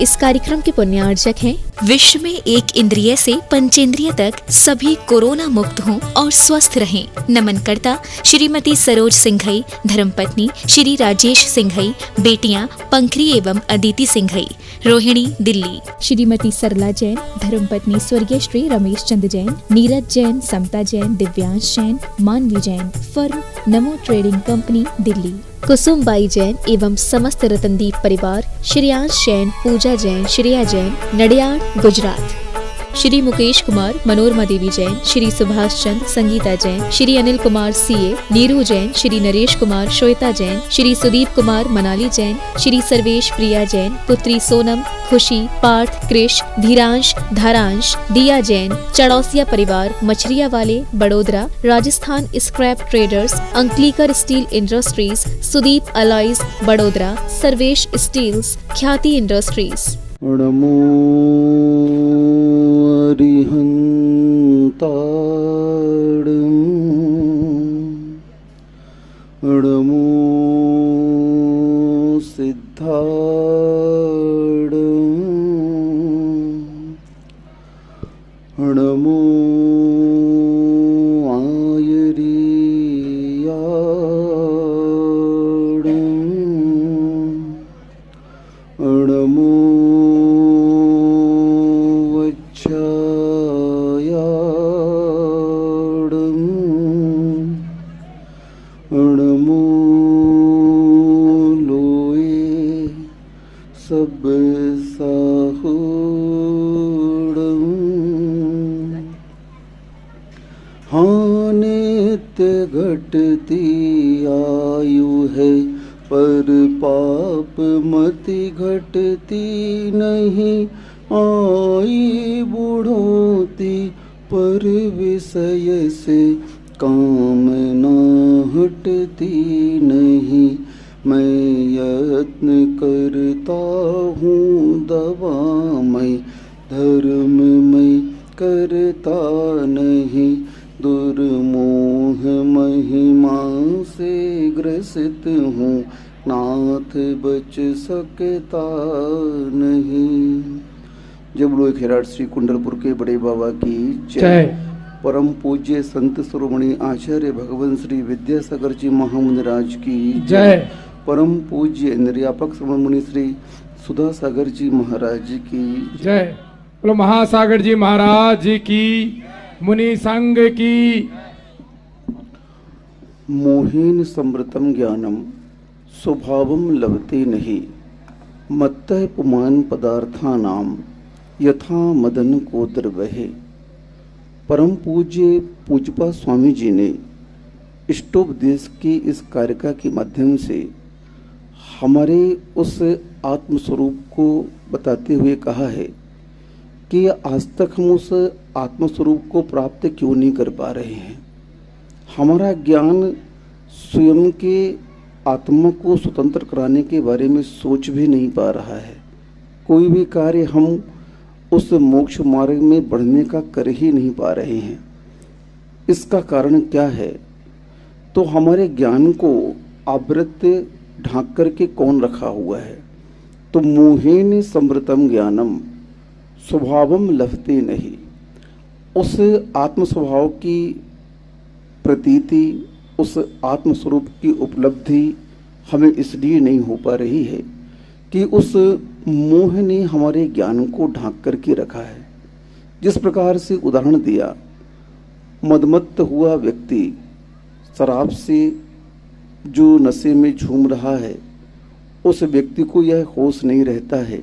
इस कार्यक्रम के पुण्यार्जक हैं। विश्व में एक इंद्रिय से पंचेंद्रिय तक सभी कोरोना मुक्त हों और स्वस्थ रहें। नमन करता श्रीमती सरोज सिंघई, धर्मपत्नी श्री राजेश सिंघई, बेटियां पंखरी एवं अदिति सिंघई, रोहिणी, दिल्ली। श्रीमती सरला जैन, धर्मपत्नी स्वर्गीय श्री रमेश चंद जैन, नीरज जैन, समता जैन, दिव्यांश जैन, मानवी जैन, फर्म नमो ट्रेडिंग कंपनी, दिल्ली। कुसुमबाई जैन एवं समस्त रतनदीप परिवार, श्रेयांश जैन, पूजा जैन, श्रेया जैन, नडियाड, गुजरात। श्री मुकेश कुमार, मनोरमा देवी जैन, श्री सुभाष चंद, संगीता जैन, श्री अनिल कुमार सीए, नीरू जैन, श्री नरेश कुमार, श्वेता जैन, श्री सुदीप कुमार, मनाली जैन, श्री सर्वेश प्रिया जैन, पुत्री सोनम, खुशी, पार्थ, कृष, धीरांश, धारांश, दिया जैन, चड़ौसिया परिवार, मछरिया वाले, Vadodara, Rajasthan scrap traders, Ankalikar steel industries, Sudeep alloys, Vadodara, Sarvesh steels, Khyati industries. नमो अरिहंताड़ं, नमो सिद्धाड़ं, नमो आयरियाड़ं, नमो नमो लोए सब साहुड़ं। हाँ नित्य घटती आयु है पर पाप मति घटती नहीं, आई बुढ़ोती पर विषय से कामना हटती नहीं। मैं यत्न करता हूँ दवा मैं, धर्म मैं करता नहीं, दुर्मोह महिमा से ग्रसित हूँ, नाथ बच सकता नहीं। जब लोग खैराट श्री कुंडलपुर के बड़े बाबा की जय। परम पूज्य संत शिरोमणि आचार्य भगवान श्री विद्यासागर जी महामुनिराज की जय। परम पूज्य इंद्रियापक श्रवण मुनि श्री सुधा सागर जी महाराज जी की जय। बोलो महासागर जी महाराज जी की, मुनि संघ की। मोहिन समृतम ज्ञानम स्वभावम लभते नहीं, मत्तः पुमान पदार्थानाम यथा मदन को द्रवहे। परम पूज्य पूजपा स्वामी जी ने इष्टोपदेश की इस कारिका के माध्यम से हमारे उस आत्मस्वरूप को बताते हुए कहा है कि आज तक हम उस आत्मस्वरूप को प्राप्त क्यों नहीं कर पा रहे हैं। हमारा ज्ञान स्वयं के आत्मा को स्वतंत्र कराने के बारे में सोच भी नहीं पा रहा है। कोई भी कार्य हम उस मोक्ष मार्ग में बढ़ने का कर ही नहीं पा रहे हैं। इसका कारण क्या है? तो हमारे ज्ञान को आवृत ढांक करके कौन रखा हुआ है? तो मोहेन समृतम ज्ञानम स्वभावम लभते नहीं। उस आत्म स्वभाव की प्रतीति, उस आत्मस्वरूप की उपलब्धि हमें इसलिए नहीं हो पा रही है कि उस मोह ने हमारे ज्ञान को ढांक करके रखा है। जिस प्रकार से उदाहरण दिया, मदमत्त हुआ व्यक्ति शराब से जो नशे में झूम रहा है, उस व्यक्ति को यह होश नहीं रहता है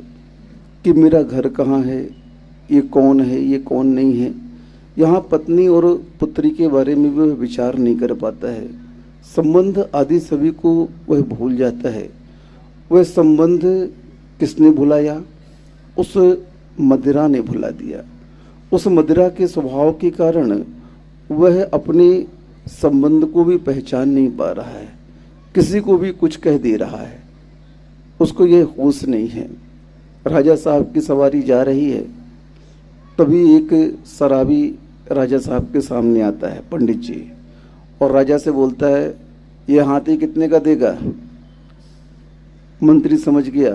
कि मेरा घर कहाँ है, ये कौन है, ये कौन नहीं है। यहाँ पत्नी और पुत्री के बारे में वह विचार नहीं कर पाता है। संबंध आदि सभी को वह भूल जाता है। वह संबंध किसने भुलाया? उस मदिरा ने भुला दिया। उस मदिरा के स्वभाव के कारण वह अपने संबंध को भी पहचान नहीं पा रहा है, किसी को भी कुछ कह दे रहा है, उसको यह होश नहीं है। राजा साहब की सवारी जा रही है, तभी एक शराबी राजा साहब के सामने आता है, पंडित जी, और राजा से बोलता है, यह हाथी कितने का देगा? मंत्री समझ गया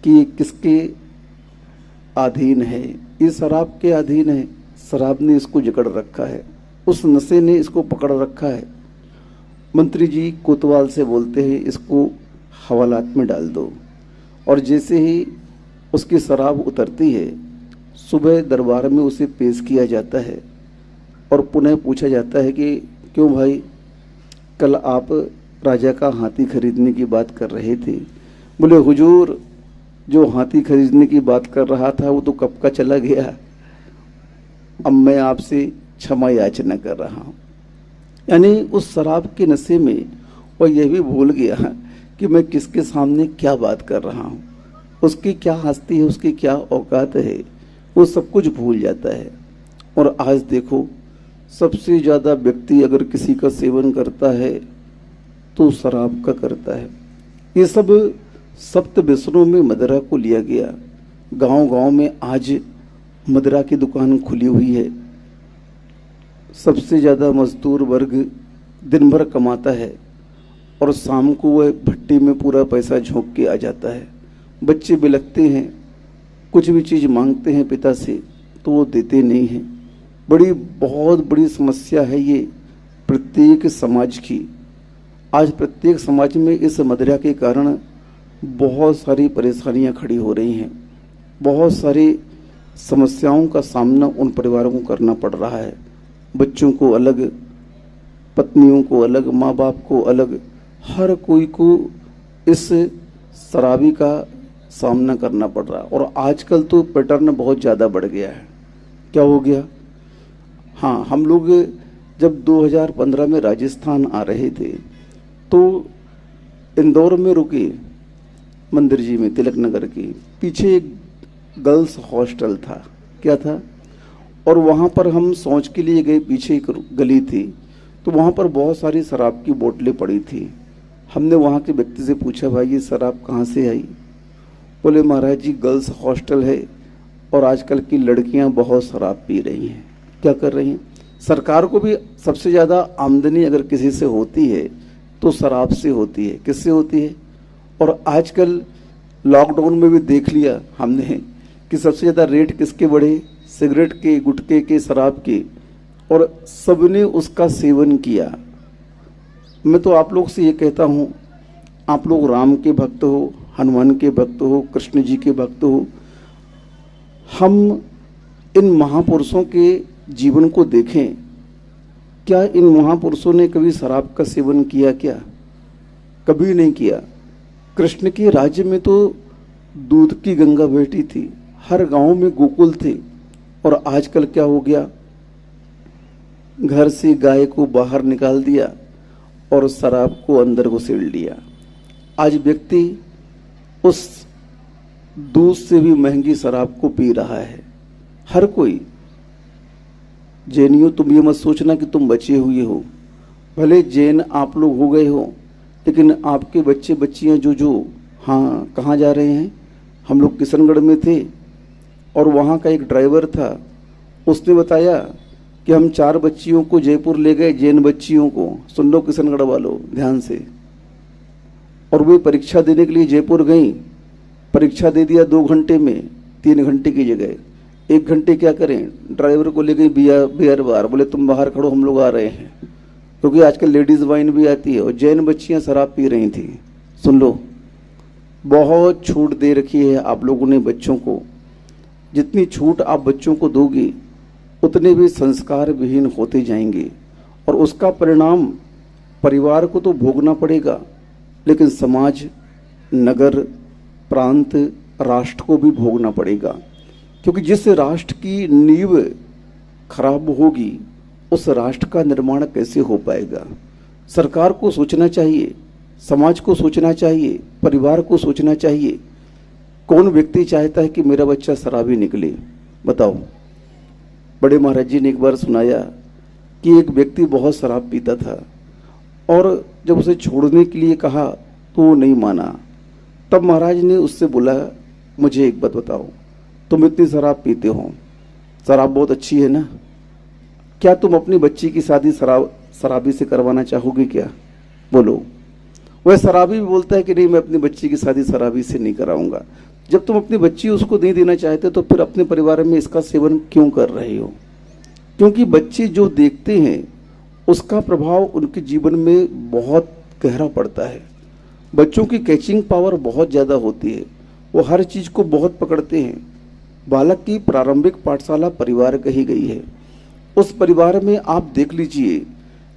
कि ये किसके अधीन है। ये शराब के अधीन है, शराब ने इसको जकड़ रखा है, उस नशे ने इसको पकड़ रखा है। मंत्री जी कोतवाल से बोलते हैं इसको हवालात में डाल दो, और जैसे ही उसकी शराब उतरती है सुबह दरबार में उसे पेश किया जाता है और पुनः पूछा जाता है कि क्यों भाई, कल आप राजा का हाथी खरीदने की बात कर रहे थे। बोले हुजूर, जो हाथी खरीदने की बात कर रहा था वो तो कब का चला गया, अब मैं आपसे क्षमा याचना कर रहा हूँ। यानी उस शराब के नशे में वो यह भी भूल गया कि मैं किसके सामने क्या बात कर रहा हूँ, उसकी क्या हस्ती है, उसकी क्या औकात है, वो सब कुछ भूल जाता है। और आज देखो, सबसे ज़्यादा व्यक्ति अगर किसी का सेवन करता है तो शराब का करता है। ये सब सप्त व्यसनों में मदिरा को लिया गया। गांव-गांव में आज मदिरा की दुकान खुली हुई है। सबसे ज़्यादा मजदूर वर्ग दिन भर कमाता है और शाम को वह भट्टी में पूरा पैसा झोंक के आ जाता है। बच्चे बिलखते हैं, कुछ भी चीज़ मांगते हैं पिता से तो वो देते नहीं हैं। बहुत बड़ी समस्या है ये प्रत्येक समाज की। आज प्रत्येक समाज में इस मदिरा के कारण बहुत सारी परेशानियां खड़ी हो रही हैं। बहुत सारी समस्याओं का सामना उन परिवारों को करना पड़ रहा है। बच्चों को अलग, पत्नियों को अलग, माँ बाप को अलग, हर कोई को इस शराबी का सामना करना पड़ रहा है। और आजकल तो पैटर्न बहुत ज़्यादा बढ़ गया है। क्या हो गया? हाँ, हम लोग जब 2015 में राजस्थान आ रहे थे तो इंदौर में रुके, मंदिर जी में, तिलक नगर के पीछे एक गर्ल्स हॉस्टल था। क्या था? और वहाँ पर हम शौच के लिए गए, पीछे एक गली थी, तो वहाँ पर बहुत सारी शराब की बोतलें पड़ी थी। हमने वहाँ के व्यक्ति से पूछा, भाई ये शराब कहाँ से आई? बोले महाराज जी गर्ल्स हॉस्टल है और आजकल की लड़कियाँ बहुत शराब पी रही हैं। क्या कर रही हैं? सरकार को भी सबसे ज़्यादा आमदनी अगर किसी से होती है तो शराब से होती है। किससे होती है? और आजकल लॉकडाउन में भी देख लिया हमने कि सबसे ज़्यादा रेट किसके बढ़े? सिगरेट के, गुटखे के, शराब के, और सबने उसका सेवन किया। मैं तो आप लोग से ये कहता हूँ, आप लोग राम के भक्त हो, हनुमान के भक्त हो, कृष्ण जी के भक्त हो। हम इन महापुरुषों के जीवन को देखें। क्या इन महापुरुषों ने कभी शराब का सेवन किया? क्या कभी नहीं किया। कृष्ण के राज्य में तो दूध की गंगा बहती थी, हर गांव में गोकुल थे। और आजकल क्या हो गया? घर से गाय को बाहर निकाल दिया और शराब को अंदर घुसेड़ लिया। आज व्यक्ति उस दूध से भी महंगी शराब को पी रहा है, हर कोई। जैनियों, तुम ये मत सोचना कि तुम बचे हुए हो। भले जैन आप लोग हो गए हो, लेकिन आपके बच्चे बच्चियां जो हाँ, कहाँ जा रहे हैं? हम लोग किशनगढ़ में थे और वहाँ का एक ड्राइवर था, उसने बताया कि हम 4 बच्चियों को जयपुर ले गए, जैन बच्चियों को। सुन लो किशनगढ़ वालों ध्यान से। और वे परीक्षा देने के लिए जयपुर गई, परीक्षा दे दिया 2 घंटे में, 3 घंटे की जगह 1 घंटे क्या करें, ड्राइवर को ले गई बियर बार। बोले तुम बाहर खड़ो, हम लोग आ रहे हैं, क्योंकि आजकल लेडीज़ वाइन भी आती है। और जैन बच्चियां शराब पी रही थी। सुन लो, बहुत छूट दे रखी है आप लोगों ने बच्चों को। जितनी छूट आप बच्चों को दोगे उतने भी संस्कार विहीन होते जाएंगे, और उसका परिणाम परिवार को तो भोगना पड़ेगा, लेकिन समाज, नगर, प्रांत, राष्ट्र को भी भोगना पड़ेगा। क्योंकि जिस राष्ट्र की नींव खराब होगी उस राष्ट्र का निर्माण कैसे हो पाएगा? सरकार को सोचना चाहिए, समाज को सोचना चाहिए, परिवार को सोचना चाहिए। कौन व्यक्ति चाहता है कि मेरा बच्चा शराबी निकले? बताओ। बड़े महाराज जी ने एक बार सुनाया कि एक व्यक्ति बहुत शराब पीता था और जब उसे छोड़ने के लिए कहा तो वो नहीं माना। तब महाराज ने उससे बोला, मुझे एक बात बताओ, तुम इतनी शराब पीते हो, शराब बहुत अच्छी है ना, क्या तुम अपनी बच्ची की शादी शराबी से करवाना चाहोगे क्या? बोलो। वह शराबी भी बोलता है कि नहीं, मैं अपनी बच्ची की शादी शराबी से नहीं कराऊंगा। जब तुम अपनी बच्ची उसको नहीं देना चाहते तो फिर अपने परिवार में इसका सेवन क्यों कर रहे हो? क्योंकि बच्चे जो देखते हैं उसका प्रभाव उनके जीवन में बहुत गहरा पड़ता है। बच्चों की कैचिंग पावर बहुत ज़्यादा होती है, वो हर चीज़ को बहुत पकड़ते हैं। बालक की प्रारंभिक पाठशाला परिवार कही गई है। उस परिवार में आप देख लीजिए,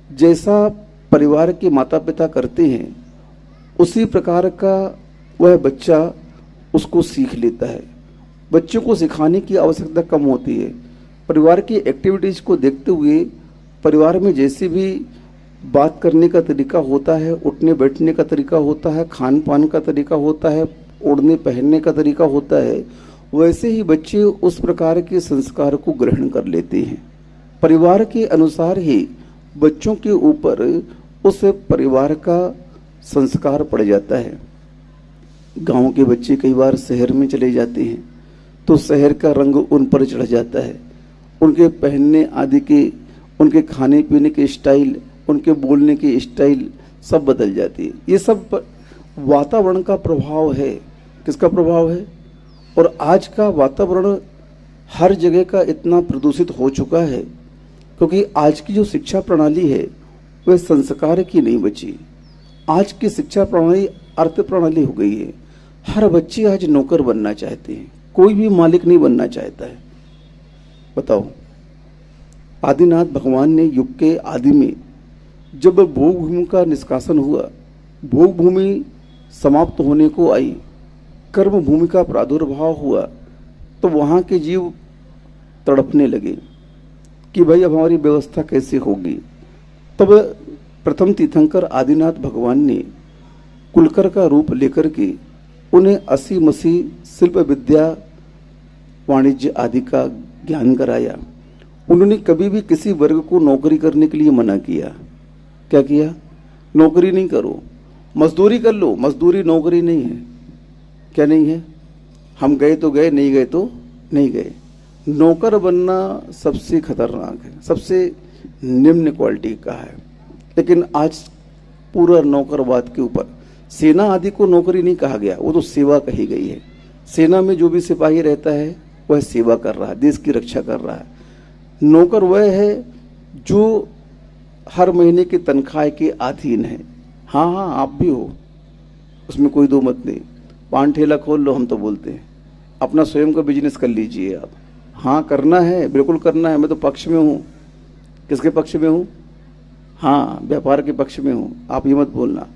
जैसा परिवार के माता पिता करते हैं उसी प्रकार का वह बच्चा उसको सीख लेता है। बच्चों को सिखाने की आवश्यकता कम होती है। परिवार की एक्टिविटीज़ को देखते हुए परिवार में जैसे भी बात करने का तरीका होता है, उठने बैठने का तरीका होता है, खान पान का तरीका होता है, ओढ़ने पहनने का तरीका होता है, वैसे ही बच्चे उस प्रकार के संस्कार को ग्रहण कर लेते हैं। परिवार के अनुसार ही बच्चों के ऊपर उस परिवार का संस्कार पड़ जाता है। गांव के बच्चे कई बार शहर में चले जाते हैं तो शहर का रंग उन पर चढ़ जाता है। उनके पहनने आदि के, उनके खाने पीने के स्टाइल, उनके बोलने की स्टाइल सब बदल जाती है। ये सब वातावरण का प्रभाव है। किसका प्रभाव है? और आज का वातावरण हर जगह का इतना प्रदूषित हो चुका है क्योंकि आज की जो शिक्षा प्रणाली है वह संस्कार की नहीं बची। आज की शिक्षा प्रणाली अर्थ प्रणाली हो गई है। हर बच्चे आज नौकर बनना चाहते हैं, कोई भी मालिक नहीं बनना चाहता है। बताओ, आदिनाथ भगवान ने युग के आदि में जब भोग भूमि का निष्कासन हुआ, भोग भूमि समाप्त होने को आई, कर्म भूमि का प्रादुर्भाव हुआ, तो वहाँ के जीव तड़पने लगे कि भाई अब हमारी व्यवस्था कैसे होगी। तब प्रथम तीर्थंकर आदिनाथ भगवान ने कुलकर का रूप लेकर के उन्हें असी मसी शिल्प विद्या वाणिज्य आदि का ज्ञान कराया। उन्होंने कभी भी किसी वर्ग को नौकरी करने के लिए मना किया। क्या किया? नौकरी नहीं करो, मजदूरी कर लो। मजदूरी नौकरी नहीं है। क्या नहीं है? हम गए तो गए, नहीं गए तो नहीं गए। नौकर बनना सबसे खतरनाक है, सबसे निम्न क्वालिटी का है। लेकिन आज पूरा नौकरवाद के ऊपर, सेना आदि को नौकरी नहीं कहा गया, वो तो सेवा कही गई है। सेना में जो भी सिपाही रहता है वह सेवा कर रहा है, देश की रक्षा कर रहा है। नौकर वह है जो हर महीने की तनख्वाह के अधीन है। हाँ हाँ, आप भी हो, उसमें कोई दो मत नहीं। पान ठेला खोल लो, हम तो बोलते हैं अपना स्वयं का बिजनेस कर लीजिए आप। हाँ, करना है, बिल्कुल करना है। मैं तो पक्ष में हूँ। किसके पक्ष में हूँ? हाँ, व्यापार के पक्ष में हूँ। आप ये मत बोलना,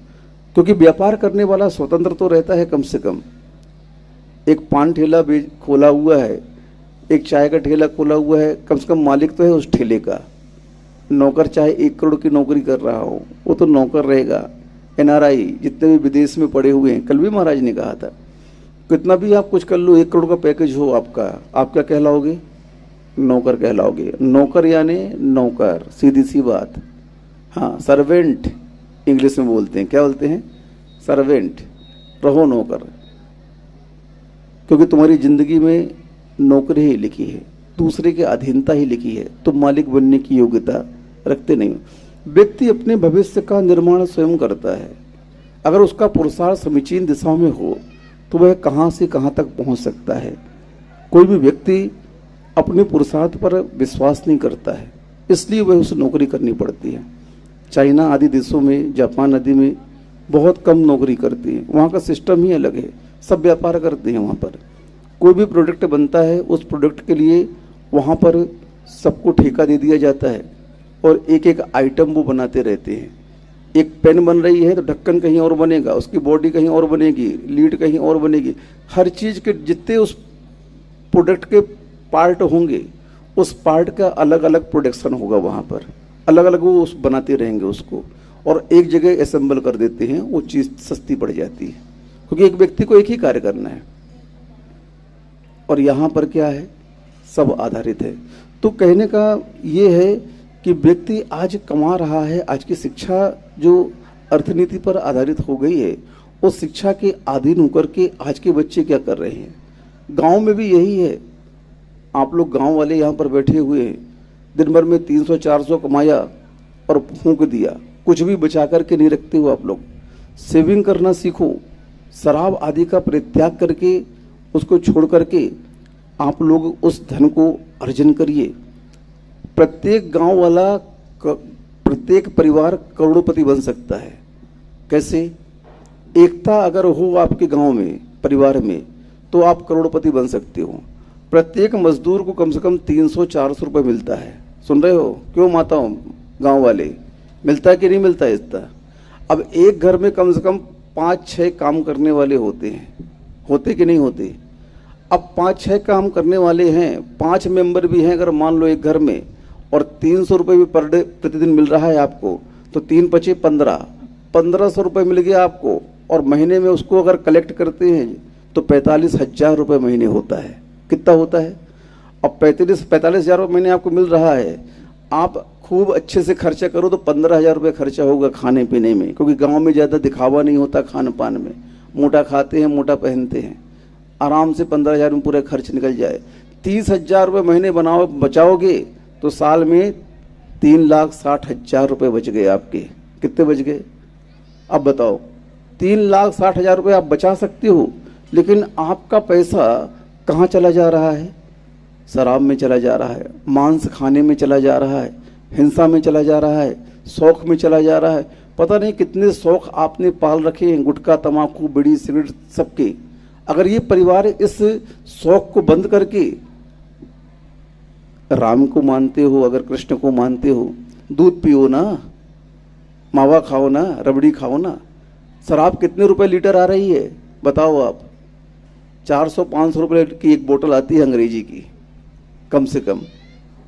क्योंकि व्यापार करने वाला स्वतंत्र तो रहता है कम से कम। एक पान ठेला खोला हुआ है, एक चाय का ठेला खोला हुआ है, कम से कम मालिक तो है उस ठेले का। नौकर चाहे 1 करोड़ की नौकरी कर रहा हो, वो तो नौकर रहेगा। NRI जितने भी विदेश में पड़े हुए हैं, कल भी महाराज ने कहा था, कितना भी आप कुछ कर लो, 1 करोड़ का पैकेज हो आपका, आप क्या कहलाओगे? नौकर कहलाओगे। नौकर यानी नौकर, सीधी सी बात। हाँ, सर्वेंट इंग्लिश में बोलते हैं। क्या बोलते हैं? सर्वेंट। रहो नौकर, क्योंकि तुम्हारी जिंदगी में नौकरी ही लिखी है, दूसरे के अधीनता ही लिखी है। तुम मालिक बनने की योग्यता रखते नहीं हो। व्यक्ति अपने भविष्य का निर्माण स्वयं करता है। अगर उसका पुरुषार्थ समीचीन दिशाओं में हो तो वह कहाँ से कहाँ तक पहुँच सकता है। कोई भी व्यक्ति अपने पुरुषार्थ पर विश्वास नहीं करता है, इसलिए वह उसे नौकरी करनी पड़ती है। चाइना आदि देशों में, जापान आदि में बहुत कम नौकरी करती है। वहाँ का सिस्टम ही अलग है, सब व्यापार करते हैं। वहाँ पर कोई भी प्रोडक्ट बनता है, उस प्रोडक्ट के लिए वहाँ पर सबको ठेका दे दिया जाता है और एक एक आइटम वो बनाते रहते हैं। एक पेन बन रही है तो ढक्कन कहीं और बनेगा, उसकी बॉडी कहीं और बनेगी, लीड कहीं और बनेगी। हर चीज़ के जितने उस प्रोडक्ट के पार्ट होंगे, उस पार्ट का अलग अलग प्रोडक्शन होगा। वहाँ पर अलग अलग वो उस बनाते रहेंगे उसको, और एक जगह असेंबल कर देते हैं। वो चीज़ सस्ती पड़ जाती है, क्योंकि एक व्यक्ति को एक ही कार्य करना है। और यहाँ पर क्या है? सब आधारित है। तो कहने का ये है कि व्यक्ति आज कमा रहा है। आज की शिक्षा जो अर्थनीति पर आधारित हो गई है, उस शिक्षा के अधीन होकर के आज के बच्चे क्या कर रहे हैं? गांव में भी यही है। आप लोग गांव वाले यहाँ पर बैठे हुए हैं, दिन भर में 300-400 कमाया और फूंक दिया, कुछ भी बचा करके नहीं रखते हो आप लोग। सेविंग करना सीखो, शराब आदि का परित्याग करके उसको छोड़ करके आप लोग उस धन को अर्जन करिए। प्रत्येक गांव वाला, प्रत्येक परिवार करोड़पति बन सकता है। कैसे? एकता अगर हो आपके गांव में, परिवार में, तो आप करोड़पति बन सकते हो। प्रत्येक मजदूर को कम से कम 300-400 रुपये मिलता है। सुन रहे हो? क्यों माताओं, गांव वाले, मिलता है कि नहीं मिलता है इतना? अब एक घर में कम से कम 5-6 काम करने वाले होते हैं, होते कि नहीं होते? अब 5-6 काम करने वाले हैं, 5 मेंबर भी हैं अगर मान लो एक घर में, और 300 रुपये भी पर डे प्रतिदिन मिल रहा है आपको, तो 3 पचे 1500 रुपये मिल गया आपको। और महीने में उसको अगर कलेक्ट करते हैं तो 45,000 रुपये महीने होता है। कितना होता है? अब 45,000 रुपये महीने आपको मिल रहा है। आप खूब अच्छे से खर्चा करो तो 15,000 रुपये खर्चा होगा खाने पीने में, क्योंकि गांव में ज़्यादा दिखावा नहीं होता खान पान में। मोटा खाते हैं, मोटा पहनते हैं, आराम से 15,000 में पूरा खर्च निकल जाए। 30,000 रुपये महीने बचाओगे तो साल में 3,60,000 रुपये बच गए आपके। कितने बच गए? अब बताओ, 3,60,000 रुपये आप बचा सकते हो, लेकिन आपका पैसा कहाँ चला जा रहा है? शराब में चला जा रहा है, मांस खाने में चला जा रहा है, हिंसा में चला जा रहा है, शौक में चला जा रहा है। पता नहीं कितने शौक आपने पाल रखे हैं, गुटखा, तम्बाकू, बीड़ी, सिगरेट, सबके। अगर ये परिवार इस शौक को बंद करके, राम को मानते हो, अगर कृष्ण को मानते हो, दूध पियो ना, मावा खाओ ना, रबड़ी खाओ ना। शराब कितने रुपए लीटर आ रही है बताओ आप? 400-500 रुपये की एक बोतल आती है अंग्रेजी की, कम से कम।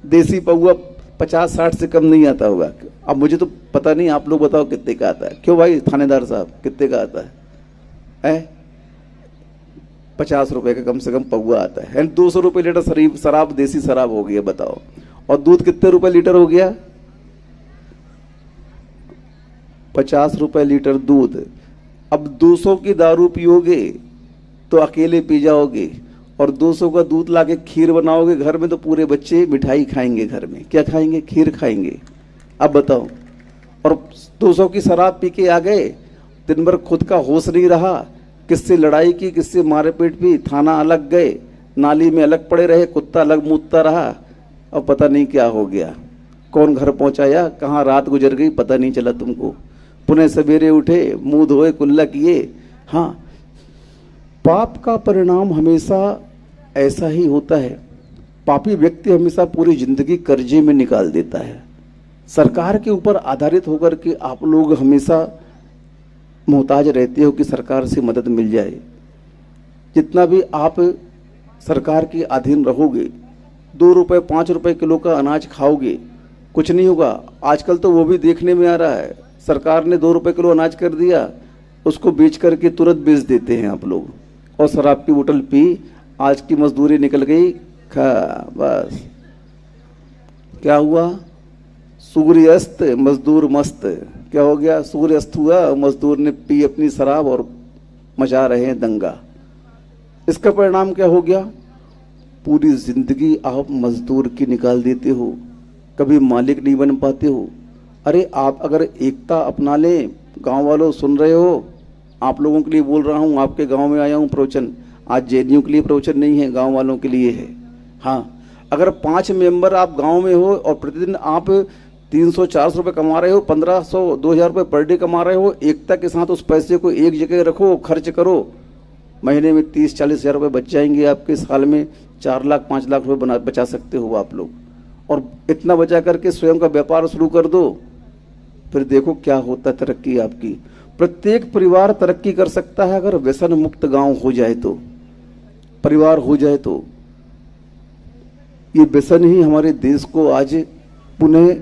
देसी पौआ 50-60 से कम नहीं आता होगा। अब मुझे तो पता नहीं, आप लोग बताओ कितने का आता है? क्यों भाई थानेदार साहब, कितने का आता है? 50 रुपये का कम से कम पौआ आता है। 200 रुपये लीटर शराब, देसी शराब हो गई है, बताओ। और दूध कितने रुपए लीटर हो गया? 50 रुपए लीटर दूध। अब 200 की दारू पियोगे तो अकेले पी जाओगे, और 200 का दूध लाके खीर बनाओगे घर में तो पूरे बच्चे मिठाई खाएंगे घर में। क्या खाएंगे? खीर खाएंगे। अब बताओ। और 200 की शराब पी के आ गए, दिन भर खुद का होश नहीं रहा, किससे लड़ाई की, किससे मारे पीट भी, थाना अलग गए, नाली में अलग पड़े रहे, कुत्ता अलग मूतता रहा, और पता नहीं क्या हो गया, कौन घर पहुंचाया, कहाँ रात गुजर गई, पता नहीं चला तुमको। पुनः सवेरे उठे, मुंह धोए, कुल्ला किए। हाँ, पाप का परिणाम हमेशा ऐसा ही होता है। पापी व्यक्ति हमेशा पूरी जिंदगी कर्जे में निकाल देता है। सरकार के ऊपर आधारित होकर के आप लोग हमेशा मोहताज रहते हो कि सरकार से मदद मिल जाए। जितना भी आप सरकार के अधीन रहोगे, 2 रुपए 5 रुपए किलो का अनाज खाओगे, कुछ नहीं होगा। आजकल तो वो भी देखने में आ रहा है, सरकार ने 2 रुपए किलो अनाज कर दिया, उसको बेच करके तुरंत बेच देते हैं आप लोग, और शराब की बोतल पी, आज की मजदूरी निकल गई, खा, बस। क्या हुआ? सूर्य अस्त, मजदूर मस्त। क्या हो गया? सूर्य अस्त हुआ, मजदूर ने पी अपनी शराब और मचा रहे हैं दंगा। इसका परिणाम क्या हो गया? पूरी जिंदगी आप मजदूर की निकाल देते हो, कभी मालिक नहीं बन पाते हो। अरे आप अगर एकता अपना लें, गांव वालों सुन रहे हो, आप लोगों के लिए बोल रहा हूं, आपके गांव में आया हूं प्रवचन। आज जेडीयू के लिए प्रवचन नहीं है, गांव वालों के लिए है। हाँ, अगर 5 मेंबर आप गांव में हो और प्रतिदिन आप 300-400 रुपये कमा रहे हो, 1500-2000 रुपये पर डे कमा रहे हो, एकता के साथ उस पैसे को एक जगह रखो, खर्च करो, महीने में 30-40 हज़ार रुपये बच जाएंगे आपके। साल में 4 लाख 5 लाख रुपये बचा सकते हो आप लोग। और इतना बचा करके स्वयं का व्यापार शुरू कर दो, फिर देखो क्या होता है तरक्की आपकी। प्रत्येक परिवार तरक्की कर सकता है अगर व्यसन मुक्त गांव हो जाए तो, परिवार हो जाए तो। ये व्यसन ही हमारे देश को आज पुनः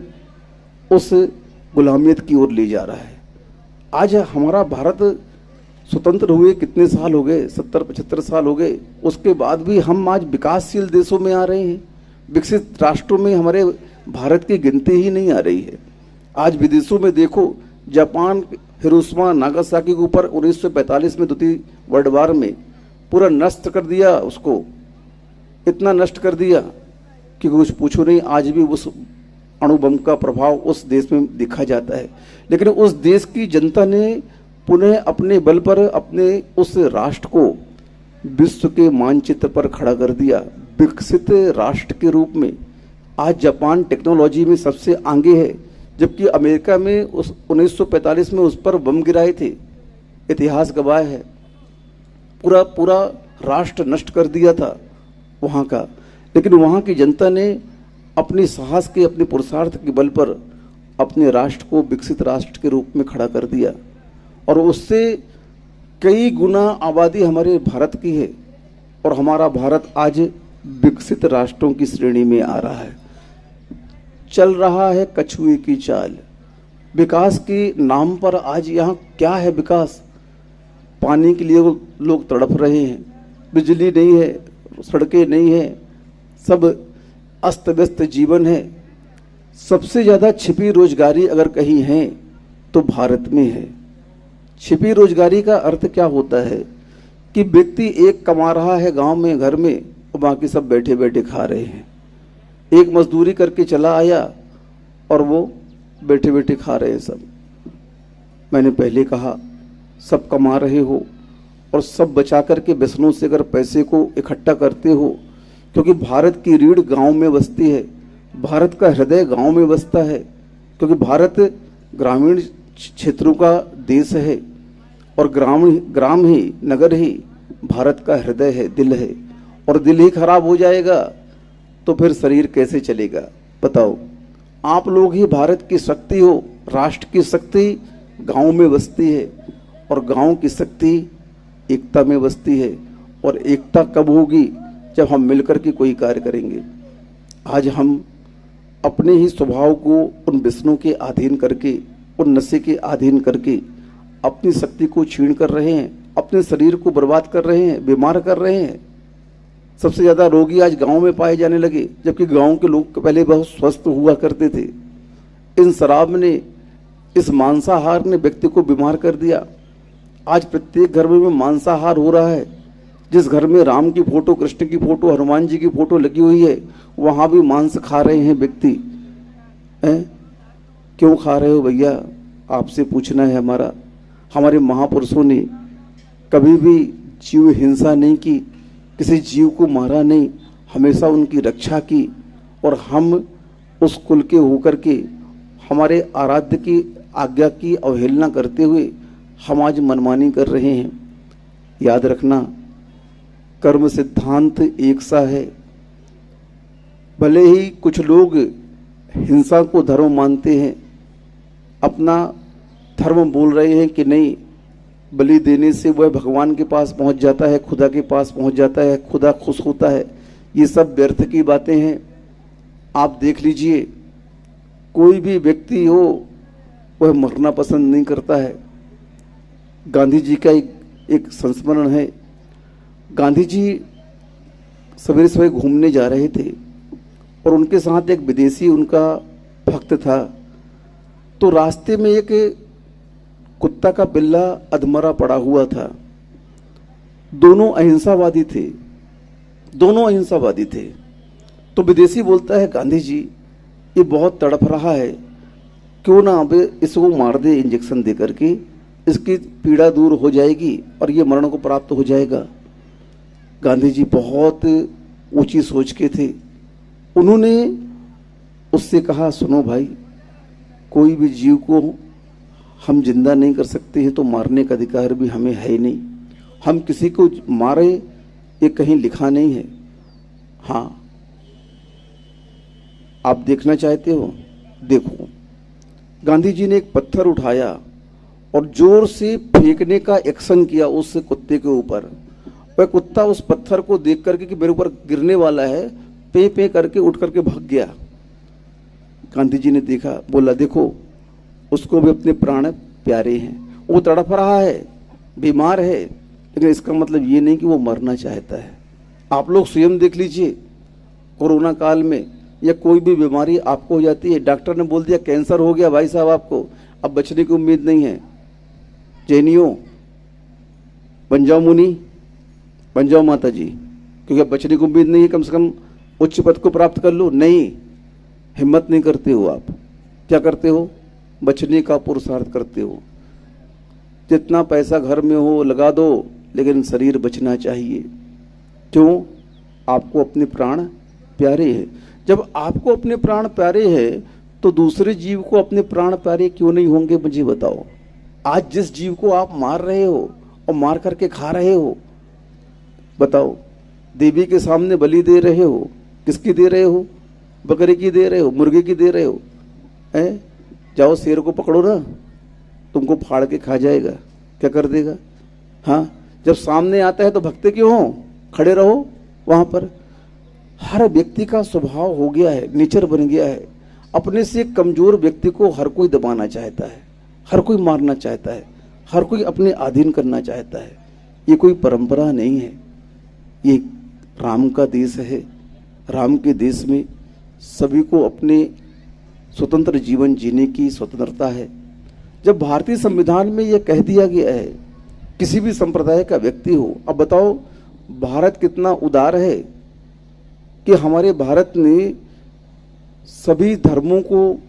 उस गुलामियत की ओर ले जा रहा है। आज हमारा भारत स्वतंत्र हुए कितने साल हो गए? 70-75 साल हो गए। उसके बाद भी हम आज विकासशील देशों में आ रहे हैं, विकसित राष्ट्रों में हमारे भारत की गिनती ही नहीं आ रही है। आज विदेशों में देखो, जापान हिरोशिमा नागासाकी के ऊपर 1945 में द्वितीय वर्ल्ड वार में पूरा नष्ट कर दिया उसको, इतना नष्ट कर दिया कि कुछ पूछो नहीं। आज भी उस अणु बम का प्रभाव उस देश में देखा जाता है, लेकिन उस देश की जनता ने पुनः अपने बल पर अपने उस राष्ट्र को विश्व के मानचित्र पर खड़ा कर दिया, विकसित राष्ट्र के रूप में। आज जापान टेक्नोलॉजी में सबसे आगे है, जबकि अमेरिका में उस 1945 में उस पर बम गिराए थे। इतिहास गवाह है, पूरा पूरा राष्ट्र नष्ट कर दिया था वहाँ का। लेकिन वहाँ की जनता ने अपनी साहस के, अपने पुरुषार्थ के बल पर अपने राष्ट्र को विकसित राष्ट्र के रूप में खड़ा कर दिया, और उससे कई गुना आबादी हमारे भारत की है, और हमारा भारत आज विकसित राष्ट्रों की श्रेणी में आ रहा है। चल रहा है कछुए की चाल। विकास के नाम पर आज यहाँ क्या है विकास? पानी के लिए लोग तड़प रहे हैं, बिजली नहीं है, सड़कें नहीं है, सब अस्त व्यस्त जीवन है। सबसे ज़्यादा छिपी रोजगारी अगर कहीं है तो भारत में है। छिपी रोजगारी का अर्थ क्या होता है कि व्यक्ति एक कमा रहा है गांव में, घर में, और बाकी सब बैठे बैठे खा रहे हैं। एक मजदूरी करके चला आया और वो बैठे बैठे खा रहे हैं सब। मैंने पहले कहा, सब कमा रहे हो और सब बचा करके व्यसनों से अगर पैसे को इकट्ठा करते हो, क्योंकि भारत की रीढ़ गांव में बसती है, भारत का हृदय गांव में बसता है, क्योंकि भारत ग्रामीण क्षेत्रों का देश है, और ग्राम ही, नगर ही भारत का हृदय है, दिल है। और दिल ही खराब हो जाएगा तो फिर शरीर कैसे चलेगा? बताओ। आप लोग ही भारत की शक्ति हो। राष्ट्र की शक्ति गांव में बसती है, और गांव की शक्ति एकता में बसती है। और एकता कब होगी? जब हम मिलकर के कोई कार्य करेंगे। आज हम अपने ही स्वभाव को उन व्यसनों के अधीन करके, उन नशे के अधीन करके अपनी शक्ति को छीन कर रहे हैं, अपने शरीर को बर्बाद कर रहे हैं, बीमार कर रहे हैं। सबसे ज़्यादा रोगी आज गांव में पाए जाने लगे, जबकि गांव के लोग पहले बहुत स्वस्थ हुआ करते थे। इन शराब ने, इस मांसाहार ने व्यक्ति को बीमार कर दिया। आज प्रत्येक घर में मांसाहार हो रहा है। जिस घर में राम की फोटो, कृष्ण की फोटो, हनुमान जी की फोटो लगी हुई है, वहाँ भी मांस खा रहे हैं व्यक्ति। क्यों खा रहे हो भैया? आपसे पूछना है हमारा। हमारे महापुरुषों ने कभी भी जीव हिंसा नहीं की, किसी जीव को मारा नहीं, हमेशा उनकी रक्षा की। और हम उस कुल के होकर के हमारे आराध्य की आज्ञा की अवहेलना करते हुए हम आज मनमानी कर रहे हैं। याद रखना, कर्म सिद्धांत एक सा है। भले ही कुछ लोग हिंसा को धर्म मानते हैं, अपना धर्म बोल रहे हैं कि नहीं, बलि देने से वह भगवान के पास पहुंच जाता है, खुदा के पास पहुंच जाता है, खुदा खुश होता है। ये सब व्यर्थ की बातें हैं। आप देख लीजिए, कोई भी व्यक्ति हो वह मरना पसंद नहीं करता है। गांधी जी का एक संस्मरण है। गांधी जी सवेरे सवेरे घूमने जा रहे थे और उनके साथ एक विदेशी उनका भक्त था। तो रास्ते में एक कुत्ता का बिल्ला अधमरा पड़ा हुआ था। दोनों अहिंसावादी थे, दोनों अहिंसावादी थे। तो विदेशी बोलता है, गांधी जी ये बहुत तड़प रहा है, क्यों ना अब इसको मार दे इंजेक्शन दे करके, इसकी पीड़ा दूर हो जाएगी और ये मरण को प्राप्त हो जाएगा। गांधी जी बहुत ऊंची सोच के थे। उन्होंने उससे कहा, सुनो भाई, कोई भी जीव को हम जिंदा नहीं कर सकते हैं तो मारने का अधिकार भी हमें है ही नहीं। हम किसी को मारे ये कहीं लिखा नहीं है। हाँ, आप देखना चाहते हो, देखो। गांधी जी ने एक पत्थर उठाया और जोर से फेंकने का एक्शन किया उस कुत्ते के ऊपर। वह कुत्ता उस पत्थर को देख करके कि मेरे ऊपर गिरने वाला है, पे पे करके उठ करके भाग गया। गांधी जी ने देखा, बोला देखो उसको भी अपने प्राण प्यारे हैं, वो तड़प रहा है, बीमार है, लेकिन इसका मतलब ये नहीं कि वो मरना चाहता है। आप लोग स्वयं देख लीजिए, कोरोना काल में या कोई भी बीमारी आपको हो जाती है, डॉक्टर ने बोल दिया कैंसर हो गया भाई साहब आपको, अब बचने की उम्मीद नहीं है। जैनियों बन जाओ मुनि, बन जाओ माता जी, क्योंकि अब बचने की उम्मीद नहीं है, कम से कम उच्च पद को प्राप्त कर लो। नहीं, हिम्मत नहीं करते हो आप। क्या करते हो? बचने का पुरुषार्थ करते हो। जितना पैसा घर में हो लगा दो, लेकिन शरीर बचना चाहिए। क्यों? आपको अपने प्राण प्यारे हैं। जब आपको अपने प्राण प्यारे हैं तो दूसरे जीव को अपने प्राण प्यारे क्यों नहीं होंगे? मुझे बताओ। आज जिस जीव को आप मार रहे हो और मार करके खा रहे हो, बताओ, देवी के सामने बलि दे रहे हो, किसकी दे रहे हो? बकरी की दे रहे हो, मुर्गे की दे रहे हो? जाओ शेर को पकड़ो ना, तुमको फाड़ के खा जाएगा। क्या कर देगा? हाँ, जब सामने आता है तो भगते क्यों हो? खड़े रहो वहां पर। हर व्यक्ति का स्वभाव हो गया है, नेचर बन गया है। अपने से कमजोर व्यक्ति को हर कोई दबाना चाहता है, हर कोई मारना चाहता है, हर कोई अपने अधीन करना चाहता है। ये कोई परंपरा नहीं है, ये राम का देश है। राम के देश में सभी को अपने स्वतंत्र जीवन जीने की स्वतंत्रता है। जब भारतीय संविधान में यह कह दिया गया है किसी भी संप्रदाय का व्यक्ति हो, अब बताओ भारत कितना उदार है कि हमारे भारत ने सभी धर्मों को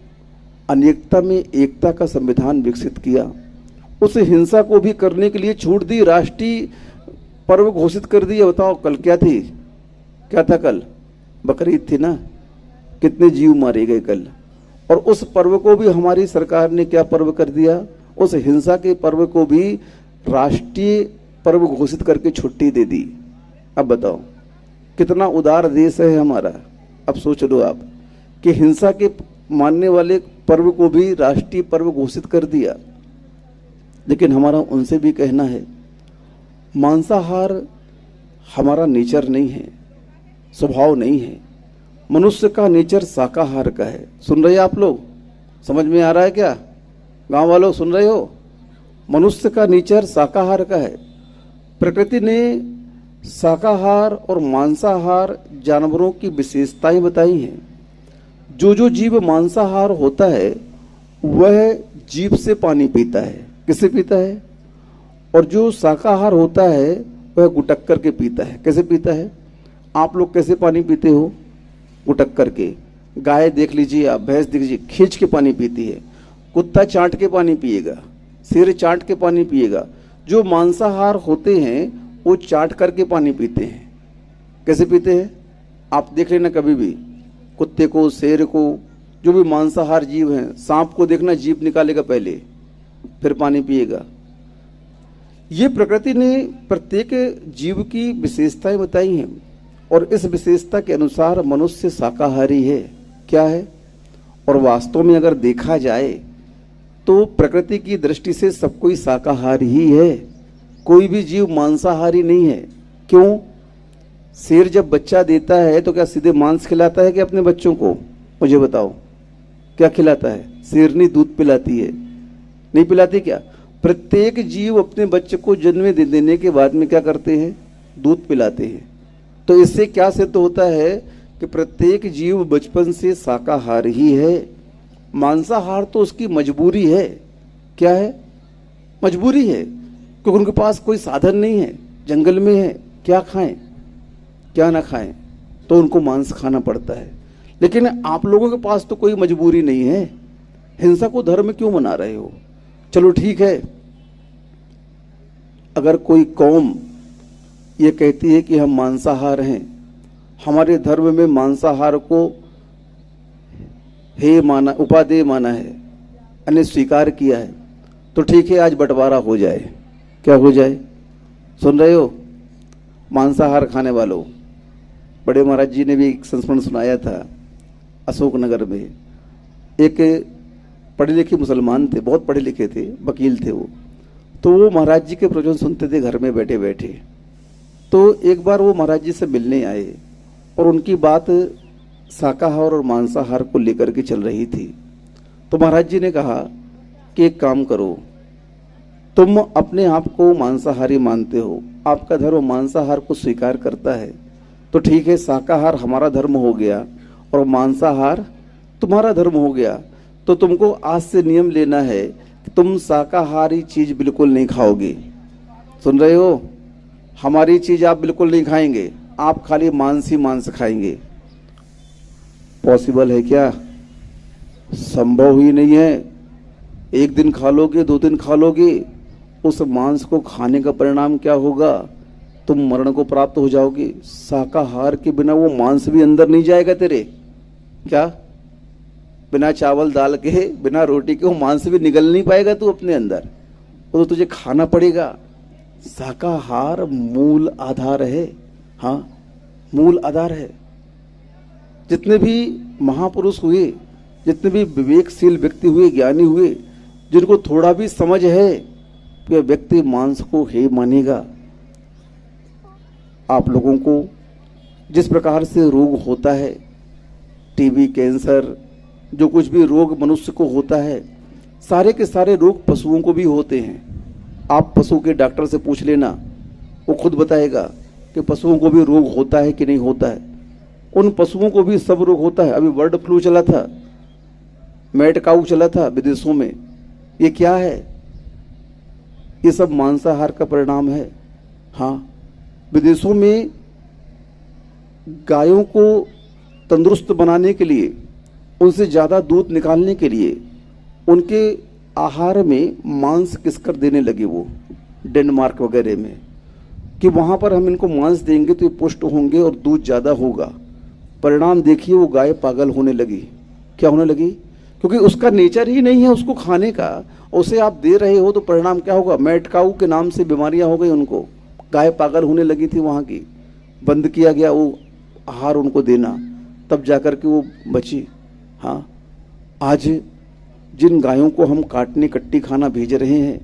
अनेकता में एकता का संविधान विकसित किया। उस हिंसा को भी करने के लिए छूट दी, राष्ट्रीय पर्व घोषित कर दिया। बताओ कल क्या थी? क्या था कल? बकरीद थी ना। कितने जीव मारे गए कल। और उस पर्व को भी हमारी सरकार ने क्या पर्व कर दिया? उस हिंसा के पर्व को भी राष्ट्रीय पर्व घोषित करके छुट्टी दे दी। अब बताओ कितना उदार देश है हमारा। अब सोच लो आप कि हिंसा के मानने वाले पर्व को भी राष्ट्रीय पर्व घोषित कर दिया। लेकिन हमारा उनसे भी कहना है, मांसाहार हमारा नेचर नहीं है, स्वभाव नहीं है। मनुष्य का नेचर शाकाहार का है। सुन रहे हैं आप लोग? समझ में आ रहा है क्या? गांव वालों सुन रहे हो? मनुष्य का नेचर शाकाहार का है। प्रकृति ने शाकाहार और मांसाहार जानवरों की विशेषताएं बताई हैं। जो जो जीव मांसाहार होता है वह जीभ से पानी पीता है। किससे पीता है? और जो शाकाहार होता है वह गुटक करके पीता है। कैसे पीता है? आप लोग कैसे पानी पीते हो? गुटक करके। गाय देख लीजिए आप, भैंस देख लीजिए, खींच के पानी पीती है। कुत्ता चाट के पानी पिएगा, शेर चाट के पानी पिएगा। जो मांसाहार होते हैं वो चाट करके पानी पीते हैं। कैसे पीते हैं? आप देख लेना कभी भी, कुत्ते को, शेर को, जो भी मांसाहार जीव हैं, सांप को देखना, जीभ निकालेगा पहले, फिर पानी पिएगा। ये प्रकृति ने प्रत्येक जीव की विशेषताएं बताई हैं और इस विशेषता के अनुसार मनुष्य शाकाहारी है। क्या है? और वास्तव में अगर देखा जाए तो प्रकृति की दृष्टि से सब कोई शाकाहारी ही है, कोई भी जीव मांसाहारी नहीं है। क्यों? शेर जब बच्चा देता है तो क्या सीधे मांस खिलाता है कि अपने बच्चों को? मुझे बताओ क्या खिलाता है? शेरनी दूध पिलाती है, नहीं पिलाती क्या? प्रत्येक जीव अपने बच्चे को जन्म देने के बाद में क्या करते हैं? दूध पिलाते हैं। तो इससे क्या सिद्ध होता है कि प्रत्येक जीव बचपन से शाकाहारी ही है। मांसाहार तो उसकी मजबूरी है। क्या है? मजबूरी है, क्योंकि उनके पास कोई साधन नहीं है, जंगल में है, क्या खाएं क्या ना खाएं, तो उनको मांस खाना पड़ता है। लेकिन आप लोगों के पास तो कोई मजबूरी नहीं है। हिंसा को धर्म क्यों मना रहे हो? चलो ठीक है, अगर कोई कौम ये कहती है कि हम मांसाहार हैं, हमारे धर्म में मांसाहार को हे माना, उपादेय माना है, यानी स्वीकार किया है, तो ठीक है, आज बंटवारा हो जाए। क्या हो जाए? सुन रहे हो? मांसाहार खाने वालों, बड़े महाराज जी ने भी एक संस्मरण सुनाया था। अशोकनगर में एक पढ़े लिखे मुसलमान थे, बहुत पढ़े लिखे थे, वकील थे वो। तो वो महाराज जी के प्रवचन सुनते थे घर में बैठे बैठे। तो एक बार वो महाराज जी से मिलने आए और उनकी बात शाकाहार और मांसाहार को लेकर के चल रही थी। तो महाराज जी ने कहा कि एक काम करो, तुम अपने आप को मांसाहारी मानते हो, आपका धर्म मांसाहार को स्वीकार करता है, तो ठीक है, शाकाहार हमारा धर्म हो गया और मांसाहार तुम्हारा धर्म हो गया। तो तुमको आज से नियम लेना है कि तुम शाकाहारी चीज बिल्कुल नहीं खाओगे। सुन रहे हो? हमारी चीज आप बिल्कुल नहीं खाएंगे, आप खाली मांस ही मांस खाएंगे। पॉसिबल है क्या? संभव ही नहीं है। एक दिन खा लोगे, 2 दिन खा लोगे, उस मांस को खाने का परिणाम क्या होगा? तुम मरण को प्राप्त हो जाओगे। शाकाहार के बिना वो मांस भी अंदर नहीं जाएगा तेरे। क्या? बिना चावल दाल के, बिना रोटी के वो मांस भी निगल नहीं पाएगा तू अपने अंदर। वो तो तुझे खाना पड़ेगा। शाकाहार मूल आधार है। हाँ, मूल आधार है। जितने भी महापुरुष हुए, जितने भी विवेकशील व्यक्ति हुए, ज्ञानी हुए, जिनको थोड़ा भी समझ है कि व्यक्ति मांस को हे मानेगा। आप लोगों को जिस प्रकार से रोग होता है, टीबी, कैंसर, जो कुछ भी रोग मनुष्य को होता है, सारे के सारे रोग पशुओं को भी होते हैं। आप पशु के डॉक्टर से पूछ लेना, वो खुद बताएगा कि पशुओं को भी रोग होता है कि नहीं होता है। उन पशुओं को भी सब रोग होता है। अभी बर्ड फ्लू चला था, मैड काऊ चला था विदेशों में। ये क्या है? ये सब मांसाहार का परिणाम है। हाँ, विदेशों में गायों को तंदुरुस्त बनाने के लिए, उनसे ज़्यादा दूध निकालने के लिए उनके आहार में मांस किसकर देने लगे वो, डेनमार्क वगैरह में, कि वहाँ पर हम इनको मांस देंगे तो ये पुष्ट होंगे और दूध ज़्यादा होगा। परिणाम देखिए, वो गाय पागल होने लगी। क्या होने लगी? क्योंकि उसका नेचर ही नहीं है उसको खाने का। उसे आप दे रहे हो तो परिणाम क्या होगा? मैड काऊ के नाम से बीमारियां हो गई उनको। गाय पागल होने लगी थी वहाँ की। बंद किया गया वो आहार उनको देना, तब जाकर के वो बची। हाँ, आज जिन गायों को हम काटने कट्टी खाना भेज रहे हैं,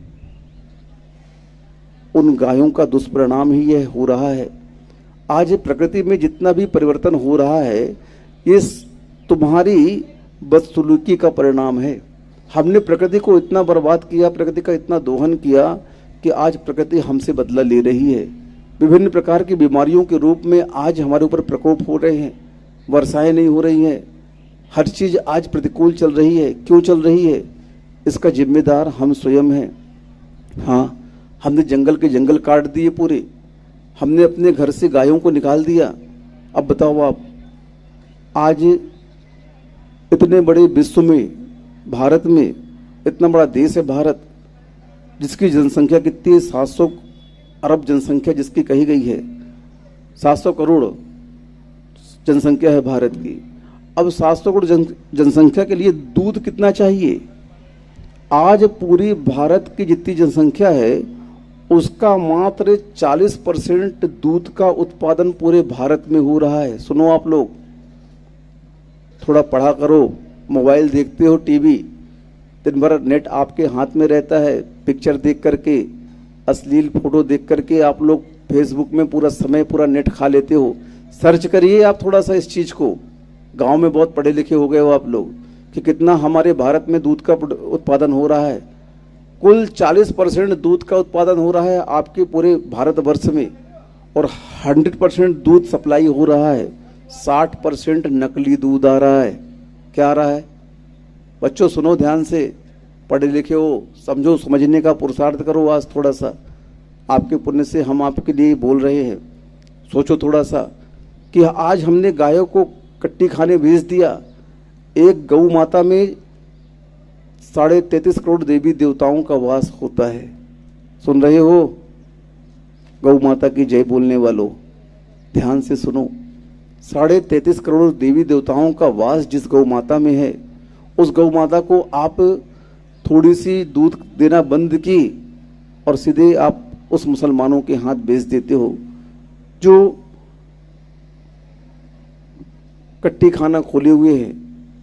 उन गायों का दुष्परिणाम ही यह हो रहा है। आज प्रकृति में जितना भी परिवर्तन हो रहा है, ये तुम्हारी बदसलूकी का परिणाम है। हमने प्रकृति को इतना बर्बाद किया, प्रकृति का इतना दोहन किया कि आज प्रकृति हमसे बदला ले रही है। विभिन्न प्रकार की बीमारियों के रूप में आज हमारे ऊपर प्रकोप हो रहे हैं। वर्षाएं नहीं हो रही हैं, हर चीज़ आज प्रतिकूल चल रही है। क्यों चल रही है? इसका जिम्मेदार हम स्वयं हैं। हाँ, हमने जंगल के जंगल काट दिए पूरे, हमने अपने घर से गायों को निकाल दिया। अब बताओ आप, आज इतने बड़े विश्व में, भारत में, इतना बड़ा देश है भारत, जिसकी जनसंख्या कितनी है? 700 अरब जनसंख्या जिसकी कही गई है। 700 करोड़ जनसंख्या है भारत की। अब 700 करोड़ जनसंख्या के लिए दूध कितना चाहिए? आज पूरी भारत की जितनी जनसंख्या है उसका मात्र 40% दूध का उत्पादन पूरे भारत में हो रहा है। सुनो आप लोग, थोड़ा पढ़ा करो, मोबाइल देखते हो, टीवी, दिन भर नेट आपके हाथ में रहता है। पिक्चर देख करके, अश्लील फोटो देख करके आप लोग फेसबुक में पूरा समय, पूरा नेट खा लेते हो। सर्च करिए आप थोड़ा सा इस चीज़ को। गांव में बहुत पढ़े लिखे हो गए हो आप लोग, कि कितना हमारे भारत में दूध का उत्पादन हो रहा है। कुल 40% दूध का उत्पादन हो रहा है आपके पूरे भारतवर्ष में, और 100% दूध सप्लाई हो रहा है। 60% नकली दूध आ रहा है। क्या आ रहा है? बच्चों सुनो ध्यान से, पढ़े लिखे हो, समझो, समझने का पुरुषार्थ करो। आज थोड़ा सा आपके पुण्य से हम आपके लिए बोल रहे हैं। सोचो थोड़ा सा कि आज हमने गायों को कट्टी खाने भेज दिया। एक गौ माता में 33.5 करोड़ देवी देवताओं का वास होता है। सुन रहे हो? गौ माता की जय बोलने वालों, ध्यान से सुनो। 33.5 करोड़ देवी देवताओं का वास जिस गौ माता में है, उस गौ माता को आप थोड़ी सी दूध देना बंद की और सीधे आप उस मुसलमानों के हाथ बेच देते हो जो कट्टी खाना खोले हुए हैं।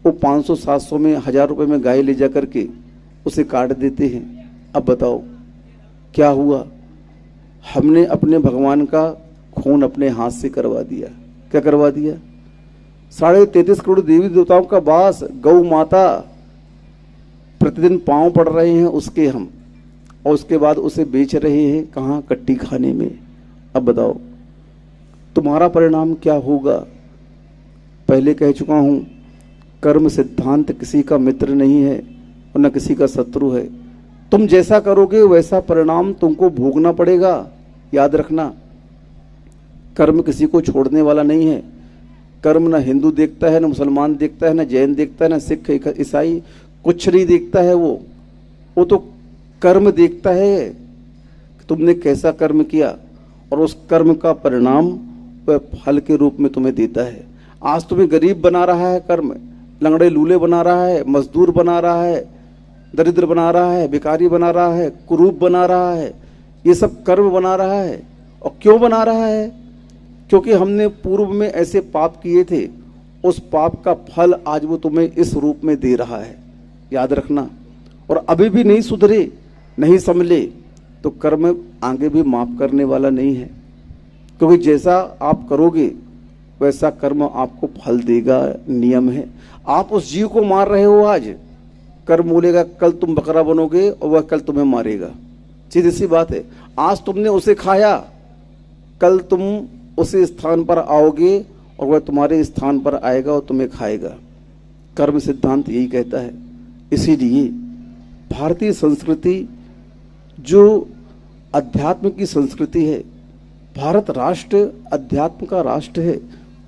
वो 500-700 में, 1000 रुपये में गाय ले जा करके उसे काट देते हैं। अब बताओ क्या हुआ? हमने अपने भगवान का खून अपने हाथ से करवा दिया। क्या करवा दिया? 33.5 करोड़ देवी देवताओं का वास, गौ माता प्रतिदिन पांव पड़ रहे हैं उसके हम, और उसके बाद उसे बेच रहे हैं कहाँ? कट्टी खाने में। अब बताओ तुम्हारा परिणाम क्या होगा? पहले कह चुका हूं, कर्म सिद्धांत किसी का मित्र नहीं है और न किसी का शत्रु है। तुम जैसा करोगे वैसा परिणाम तुमको भोगना पड़ेगा। याद रखना, कर्म किसी को छोड़ने वाला नहीं है। कर्म न हिंदू देखता है, न मुसलमान देखता है, न जैन देखता है, न सिख ईसाई, कुछ नहीं देखता है। वो तो कर्म देखता है तुमने कैसा कर्म किया और उस कर्म का परिणाम वह फल के रूप में तुम्हें देता है। आज तुम्हें गरीब बना रहा है कर्म, लंगड़े लूले बना रहा है, मजदूर बना रहा है, दरिद्र बना रहा है, भिखारी बना रहा है, कुरूप बना रहा है, ये सब कर्म बना रहा है। और क्यों बना रहा है? क्योंकि हमने पूर्व में ऐसे पाप किए थे, उस पाप का फल आज वो तुम्हें इस रूप में दे रहा है, याद रखना। और अभी भी नहीं सुधरे, नहीं संभले तो कर्म आगे भी माफ करने वाला नहीं है, क्योंकि जैसा आप करोगे वैसा कर्म आपको फल देगा, नियम है। आप उस जीव को मार रहे हो आज, कर्म बोलेगा कल तुम बकरा बनोगे और वह कल तुम्हें मारेगा। सीधी सी बात है। आज तुमने उसे खाया, कल तुम उसी स्थान पर आओगे और वह तुम्हारे स्थान पर आएगा और तुम्हें खाएगा। कर्म सिद्धांत यही कहता है। इसीलिए भारतीय संस्कृति जो अध्यात्म की संस्कृति है, भारत राष्ट्र अध्यात्म का राष्ट्र है।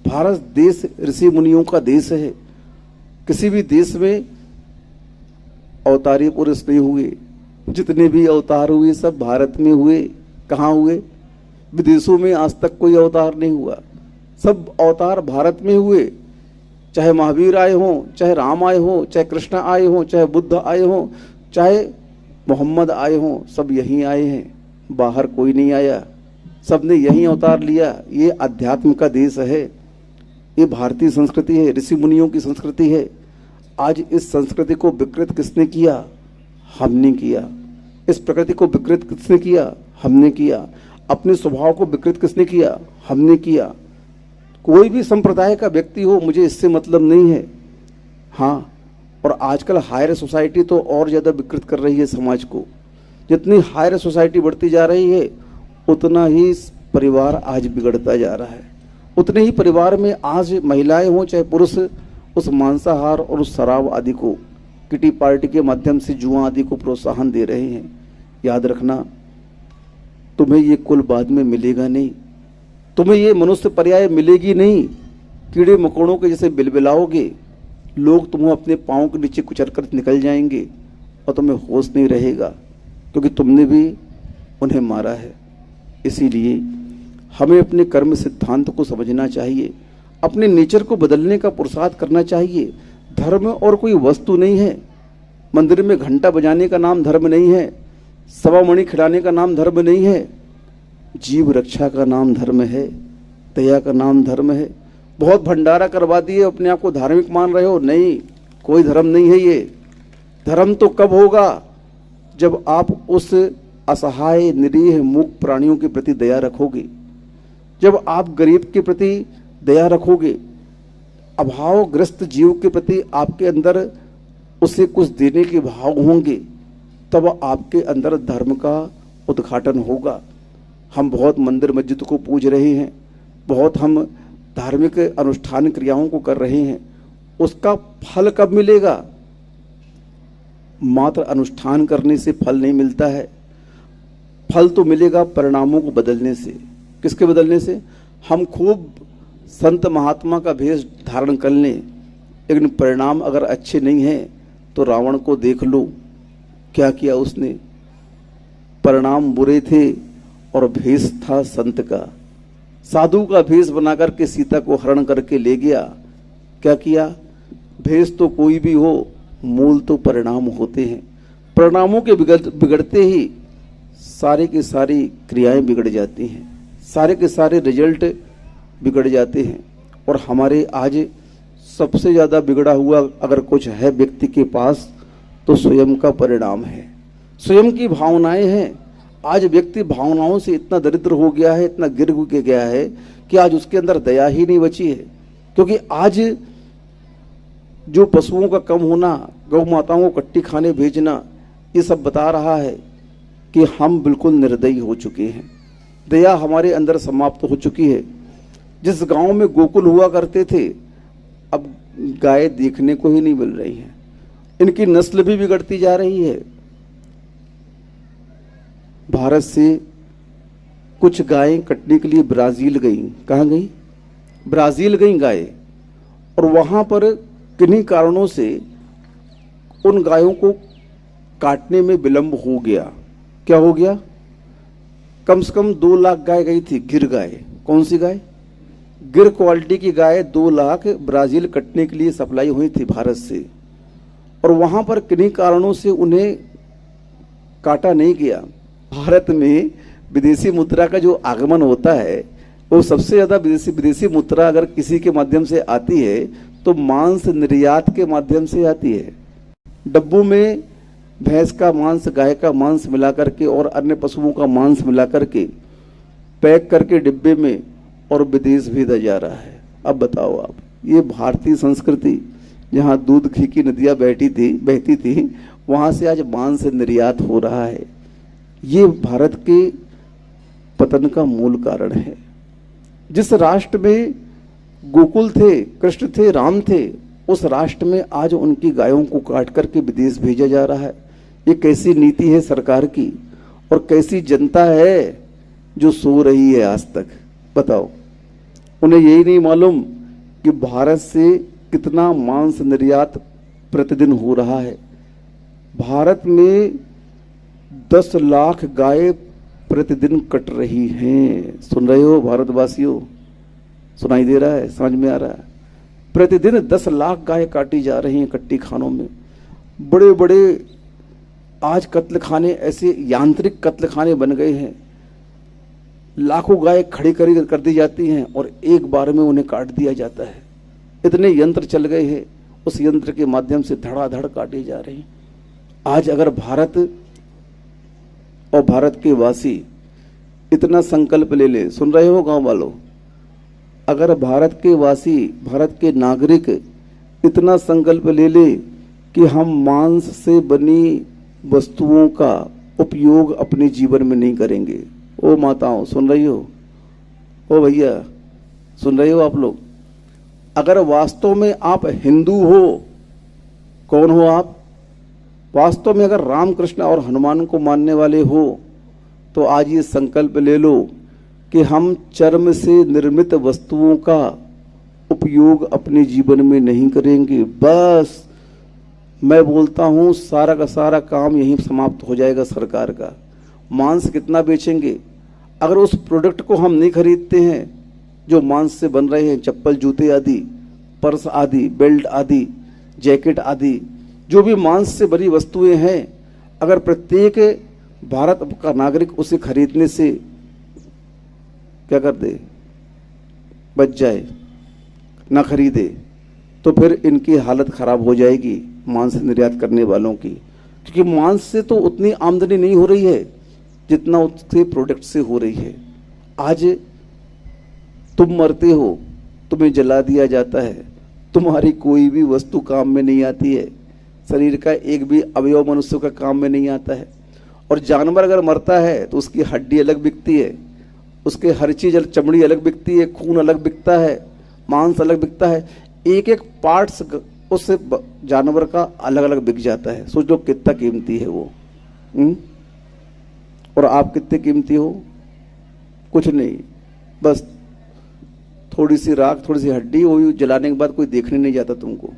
भारत देश ऋषि मुनियों का देश है। किसी भी देश में अवतारी पुरुष नहीं हुए, जितने भी अवतार हुए सब भारत में हुए। कहाँ हुए? विदेशों में आज तक कोई अवतार नहीं हुआ, सब अवतार भारत में हुए। चाहे महावीर आए हों, चाहे राम आए हों, चाहे कृष्ण आए हों, चाहे बुद्ध आए हों, चाहे मोहम्मद आए हों, सब यहीं आए हैं, बाहर कोई नहीं आया, सबने यहीं अवतार लिया। ये अध्यात्म का देश है, ये भारतीय संस्कृति है, ऋषि मुनियों की संस्कृति है। आज इस संस्कृति को विकृत किसने किया? हमने किया। इस प्रकृति को विकृत किसने किया? हमने किया। अपने स्वभाव को विकृत किसने किया? हमने किया। कोई भी संप्रदाय का व्यक्ति हो, मुझे इससे मतलब नहीं है। हाँ, और आजकल हायर सोसाइटी तो और ज़्यादा विकृत कर रही है समाज को। जितनी हायर सोसाइटी बढ़ती जा रही है उतना ही परिवार आज बिगड़ता जा रहा है। उतने ही परिवार में आज महिलाएं हों चाहे पुरुष उस मांसाहार और उस शराब आदि को, किटी पार्टी के माध्यम से जुआ आदि को प्रोत्साहन दे रहे हैं। याद रखना, तुम्हें ये कुल बाद में मिलेगा नहीं, तुम्हें ये मनुष्य पर्याय मिलेगी नहीं। कीड़े मकोड़ों के जैसे बिलबिलाओगे, लोग तुम्हें अपने पाँव के नीचे कुचल कर निकल जाएंगे और तुम्हें होश नहीं रहेगा, क्योंकि तुमने भी उन्हें मारा है। इसीलिए हमें अपने कर्म सिद्धांत को समझना चाहिए, अपने नेचर को बदलने का पुरुषार्थ करना चाहिए। धर्म और कोई वस्तु नहीं है। मंदिर में घंटा बजाने का नाम धर्म नहीं है, सवा मणि खिलाने का नाम धर्म नहीं है। जीव रक्षा का नाम धर्म है, दया का नाम धर्म है। बहुत भंडारा करवा दिए, अपने आप को धार्मिक मान रहे हो, नहीं, कोई धर्म नहीं है ये। धर्म तो कब होगा? जब आप उस असहाय निरीह मूक प्राणियों के प्रति दया रखोगे, जब आप गरीब के प्रति दया रखोगे, अभावग्रस्त जीव के प्रति आपके अंदर उसे कुछ देने के भाव होंगे, तब आपके अंदर धर्म का उद्घाटन होगा। हम बहुत मंदिर मस्जिद को पूज रहे हैं, बहुत हम धार्मिक अनुष्ठान क्रियाओं को कर रहे हैं, उसका फल कब मिलेगा? मात्र अनुष्ठान करने से फल नहीं मिलता है। फल तो मिलेगा परिणामों को बदलने से। किसके बदलने से? हम खूब संत महात्मा का भेष धारण कर लें, लेकिन परिणाम अगर अच्छे नहीं हैं तो रावण को देख लो, क्या किया उसने। परिणाम बुरे थे और भेष था संत का। साधु का भेष बनाकर के सीता को हरण करके ले गया। क्या किया? भेष तो कोई भी हो, मूल तो परिणाम होते हैं। परिणामों के बिगड़ते ही सारे की सारी क्रियाएं बिगड़ जाती हैं, सारे के सारे रिजल्ट बिगड़ जाते हैं। और हमारे आज सबसे ज़्यादा बिगड़ा हुआ अगर कुछ है व्यक्ति के पास तो स्वयं का परिणाम है, स्वयं की भावनाएं हैं। आज व्यक्ति भावनाओं से इतना दरिद्र हो गया है, इतना गिर गया है कि आज उसके अंदर दया ही नहीं बची है। क्योंकि आज जो पशुओं का कम होना, गौ माताओं को कट्टी खाने भेजना, ये सब बता रहा है कि हम बिल्कुल निर्दयी हो चुके हैं। दया हमारे अंदर समाप्त हो चुकी है। जिस गांव में गोकुल हुआ करते थे, अब गाय देखने को ही नहीं मिल रही है। इनकी नस्ल भी बिगड़ती जा रही है। भारत से कुछ गायें कटने के लिए ब्राजील गई। कहाँ गई? ब्राजील गई गायें, और वहाँ पर किन्हीं कारणों से उन गायों को काटने में विलंब हो गया। क्या हो गया? कम से कम 2 लाख गाय गई थी, गिर गाय। कौन सी गाय? गिर क्वालिटी की गाय 2 लाख ब्राजील कटने के लिए सप्लाई हुई थी भारत से, और वहां पर किन्हीं कारणों से उन्हें काटा नहीं गया। भारत में विदेशी मुद्रा का जो आगमन होता है, वो सबसे ज्यादा विदेशी मुद्रा अगर किसी के माध्यम से आती है तो मांस निर्यात के माध्यम से आती है। डब्बों में भैंस का मांस, गाय का मांस मिला करके और अन्य पशुओं का मांस मिला करके पैक करके डिब्बे में और विदेश भेजा जा रहा है। अब बताओ आप, ये भारतीय संस्कृति जहाँ दूध घी की नदियाँ बहती थी, वहाँ से आज मांस निर्यात हो रहा है। ये भारत के पतन का मूल कारण है। जिस राष्ट्र में गोकुल थे, कृष्ण थे, राम थे, उस राष्ट्र में आज उनकी गायों को काट करके विदेश भेजा जा रहा है। ये कैसी नीति है सरकार की, और कैसी जनता है जो सो रही है आज तक? बताओ, उन्हें यही नहीं मालूम कि भारत से कितना मांस निर्यात प्रतिदिन हो रहा है। भारत में 10 लाख गाय प्रतिदिन कट रही हैं। सुन रहे हो भारतवासियों? सुनाई दे रहा है? समझ में आ रहा है? प्रतिदिन 10 लाख गाय काटी जा रही हैं कट्टी खानों में। बड़े बड़े आज कत्ल खाने, ऐसे यांत्रिक कत्ल खाने बन गए हैं। लाखों गाय खड़ी कर दी जाती हैं और एक बार में उन्हें काट दिया जाता है। इतने यंत्र चल गए हैं, उस यंत्र के माध्यम से धड़ाधड़ काटे जा रहे हैं। आज अगर भारत और भारत के वासी इतना संकल्प ले ले, सुन रहे हो गांव वालों, अगर भारत के वासी, भारत के नागरिक इतना संकल्प ले ले कि हम मांस से बनी वस्तुओं का उपयोग अपने जीवन में नहीं करेंगे। ओ माताओं, सुन रही हो? ओ भैया, सुन रहे हो आप लोग? अगर वास्तव में आप हिंदू हो, कौन हो आप? वास्तव में अगर राम, कृष्ण और हनुमान को मानने वाले हो, तो आज ये संकल्प ले लो कि हम चर्म से निर्मित वस्तुओं का उपयोग अपने जीवन में नहीं करेंगे। बस मैं बोलता हूं, सारा का सारा काम यहीं समाप्त हो जाएगा सरकार का। मांस कितना बेचेंगे? अगर उस प्रोडक्ट को हम नहीं खरीदते हैं जो मांस से बन रहे हैं, चप्पल, जूते आदि, पर्स आदि, बेल्ट आदि, जैकेट आदि, जो भी मांस से बनी वस्तुएं हैं, अगर प्रत्येक भारत का नागरिक उसे खरीदने से क्या कर दे, बच जाए, ना खरीदे, तो फिर इनकी हालत खराब हो जाएगी मांस निर्यात करने वालों की। क्योंकि मांस से तो उतनी आमदनी नहीं हो रही है जितना उसके प्रोडक्ट से हो रही है। आज तुम मरते हो, तुम्हें जला दिया जाता है, तुम्हारी कोई भी वस्तु काम में नहीं आती है, शरीर का एक भी अवयव मनुष्य का काम में नहीं आता है। और जानवर अगर मरता है तो उसकी हड्डी अलग बिकती है, उसके हर चीज, चमड़ी अलग बिकती है, खून अलग बिकता है, मांस अलग बिकता है, एक एक पार्ट्स उससे जानवर का अलग अलग बिक जाता है। सोच लो कितना कीमती है वो। और आप कितने कीमती हो? कुछ नहीं, बस थोड़ी सी राख, थोड़ी सी हड्डी, वो जलाने के बाद कोई देखने नहीं जाता तुमको।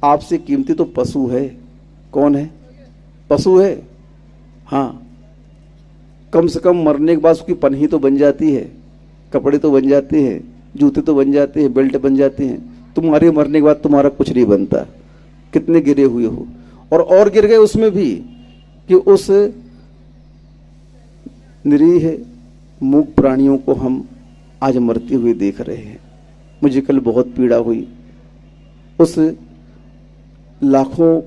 आपसे कीमती तो पशु है। कौन है? पशु है। हाँ, कम से कम मरने के बाद उसकी पन्ही तो बन जाती है, कपड़े तो बन जाते हैं, जूते तो बन जाते हैं, बेल्ट बन जाते हैं। तुम्हारे मरने के बाद तुम्हारा कुछ नहीं बनता। कितने गिरे हुए हो, और गिर गए उसमें भी कि उस निरीह मूक प्राणियों को हम आज मरते हुए देख रहे हैं। मुझे कल बहुत पीड़ा हुई। उस लाखों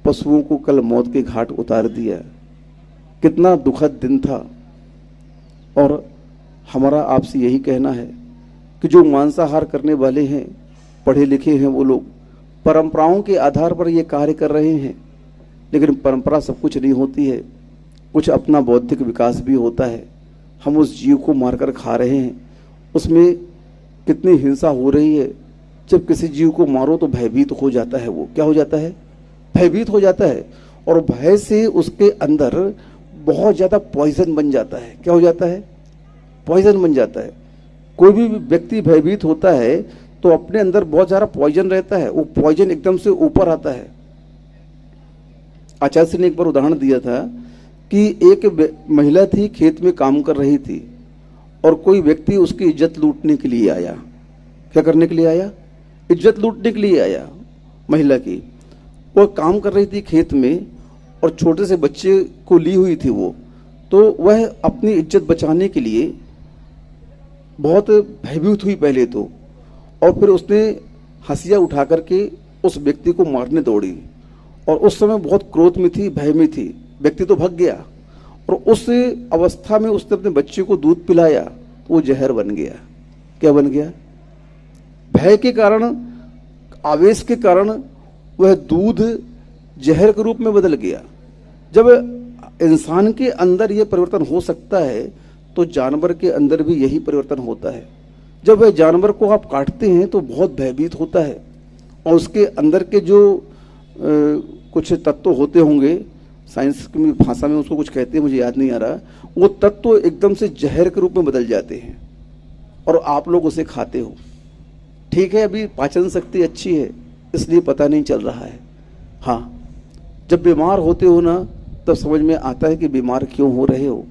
पशुओं को कल मौत के घाट उतार दिया। कितना दुखद दिन था। और हमारा आपसे यही कहना है कि जो मांसाहार करने वाले हैं, पढ़े लिखे हैं, वो लोग परंपराओं के आधार पर ये कार्य कर रहे हैं। लेकिन परंपरा सब कुछ नहीं होती है, कुछ अपना बौद्धिक विकास भी होता है। हम उस जीव को मारकर खा रहे हैं, उसमें कितनी हिंसा हो रही है। जब किसी जीव को मारो तो भयभीत हो जाता है। वो क्या हो जाता है? भयभीत हो जाता है, और भय से उसके अंदर बहुत ज्यादा पॉइजन बन जाता है। क्या हो जाता है? पॉइजन बन जाता है। कोई भी व्यक्ति भयभीत होता है तो अपने अंदर बहुत सारा पॉइजन रहता है, वो पॉइजन एकदम से ऊपर आता है। आचार्य ने एक बार उदाहरण दिया था कि एक महिला थी, खेत में काम कर रही थी और कोई व्यक्ति उसकी इज्जत लूटने के लिए आया। क्या करने के लिए आया? इज्जत लूटने के लिए आया महिला की। वो काम कर रही थी खेत में और छोटे से बच्चे को ली हुई थी वो, तो वह अपनी इज्जत बचाने के लिए बहुत भयभीत हुई पहले तो, और फिर उसने हंसिया उठा करके उस व्यक्ति को मारने दौड़ी और उस समय बहुत क्रोध में थी, भय में थी। व्यक्ति तो भाग गया और उस अवस्था में उसने अपने बच्चे को दूध पिलाया तो वो जहर बन गया। क्या बन गया? भय के कारण, आवेश के कारण वह दूध जहर के रूप में बदल गया। जब इंसान के अंदर यह परिवर्तन हो सकता है तो जानवर के अंदर भी यही परिवर्तन होता है। जब वह जानवर को आप काटते हैं तो बहुत भयभीत होता है और उसके अंदर के जो कुछ तत्व होते होंगे, साइंस की भाषा में उसको कुछ कहते हैं, मुझे याद नहीं आ रहा, वो तत्व एकदम से जहर के रूप में बदल जाते हैं और आप लोग उसे खाते हो। ठीक है, अभी पाचन शक्ति अच्छी है इसलिए पता नहीं चल रहा है। हाँ, जब बीमार होते हो ना तब समझ में आता है कि बीमार क्यों हो रहे हो,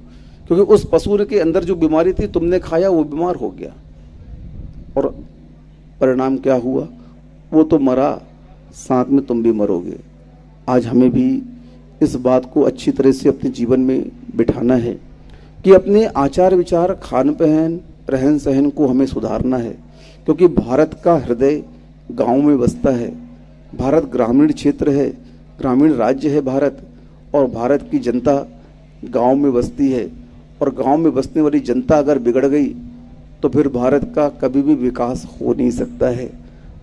क्योंकि उस पशु के अंदर जो बीमारी थी तुमने खाया, वो बीमार हो गया और परिणाम क्या हुआ? वो तो मरा, साथ में तुम भी मरोगे। आज हमें भी इस बात को अच्छी तरह से अपने जीवन में बिठाना है कि अपने आचार विचार, खान पहन, रहन सहन को हमें सुधारना है, क्योंकि भारत का हृदय गांव में बसता है। भारत ग्रामीण क्षेत्र है, ग्रामीण राज्य है भारत, और भारत की जनता गांव में बसती है और गांव में बसने वाली जनता अगर बिगड़ गई तो फिर भारत का कभी भी विकास हो नहीं सकता है।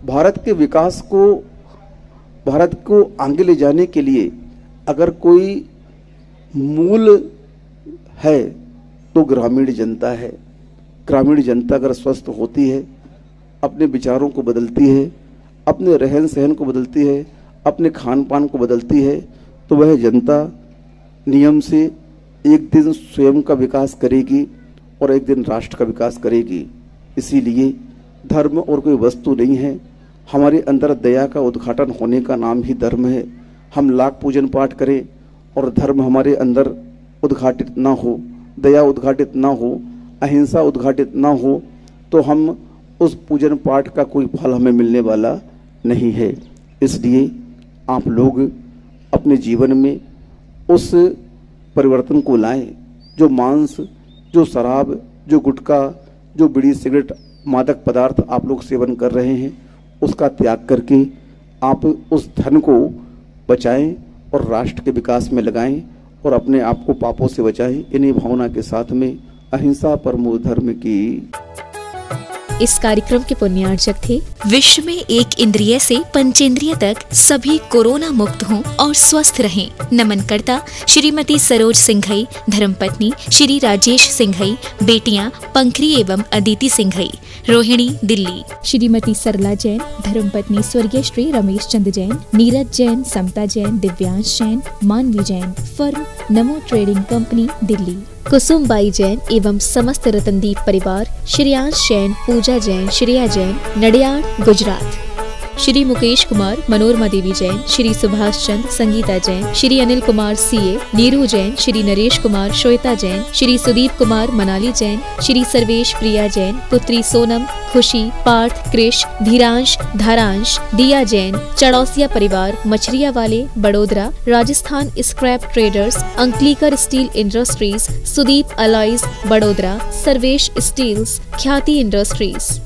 भारत के विकास को, भारत को आगे ले जाने के लिए अगर कोई मूल है तो ग्रामीण जनता है। ग्रामीण जनता अगर स्वस्थ होती है, अपने विचारों को बदलती है, अपने रहन सहन को बदलती है, अपने खान पान को बदलती है, तो वह जनता नियम से एक दिन स्वयं का विकास करेगी और एक दिन राष्ट्र का विकास करेगी। इसीलिए धर्म और कोई वस्तु नहीं है, हमारे अंदर दया का उद्घाटन होने का नाम ही धर्म है। हम लाख पूजन पाठ करें और धर्म हमारे अंदर उद्घाटित ना हो, दया उद्घाटित ना हो, अहिंसा उद्घाटित ना हो, तो हम उस पूजन पाठ का कोई फल हमें मिलने वाला नहीं है। इसलिए आप लोग अपने जीवन में उस परिवर्तन को लाएं। जो मांस, जो शराब, जो गुटखा, जो बीड़ी सिगरेट, मादक पदार्थ आप लोग सेवन कर रहे हैं, उसका त्याग करके आप उस धन को बचाएं और राष्ट्र के विकास में लगाएं और अपने आप को पापों से बचाएं। इन्हीं भावना के साथ में अहिंसा परमो धर्म की। इस कार्यक्रम के पुण्यार्चक थे विश्व में एक इंद्रिय से पंचेंद्रिय तक सभी कोरोना मुक्त हों और स्वस्थ रहें। नमन करता श्रीमती सरोज सिंघई, धर्मपत्नी श्री राजेश सिंघई, बेटियां पंखरी एवं अदिति सिंघई, रोहिणी दिल्ली। श्रीमती सरला जैन, धर्मपत्नी स्वर्गीय श्री रमेश चंद्र जैन, नीरज जैन, समता जैन, दिव्यांश जैन, मानवी जैन। फर्म नमो ट्रेडिंग कंपनी, दिल्ली। कुसुमबाई जैन एवं समस्त रतनदीप परिवार, श्रेयांश जैन, पूजा जैन, श्रेया जैन, नडियाड, गुजरात। श्री मुकेश कुमार, मनोरमा देवी जैन, श्री सुभाष चंद्र, संगीता जैन, श्री अनिल कुमार सीए, नीरू जैन, श्री नरेश कुमार, श्वेता जैन, श्री सुदीप कुमार, मनाली जैन, श्री सर्वेश प्रिया जैन, पुत्री सोनम, खुशी, पार्थ, कृष, धीरांश, धारांश, दिया जैन, चड़ौसिया परिवार, मछरिया वाले, Vadodara, Rajasthan scrap traders, Ankalikar steel industries, Sudeep alloys, Vadodara, Sarvesh steels, Khyati industries.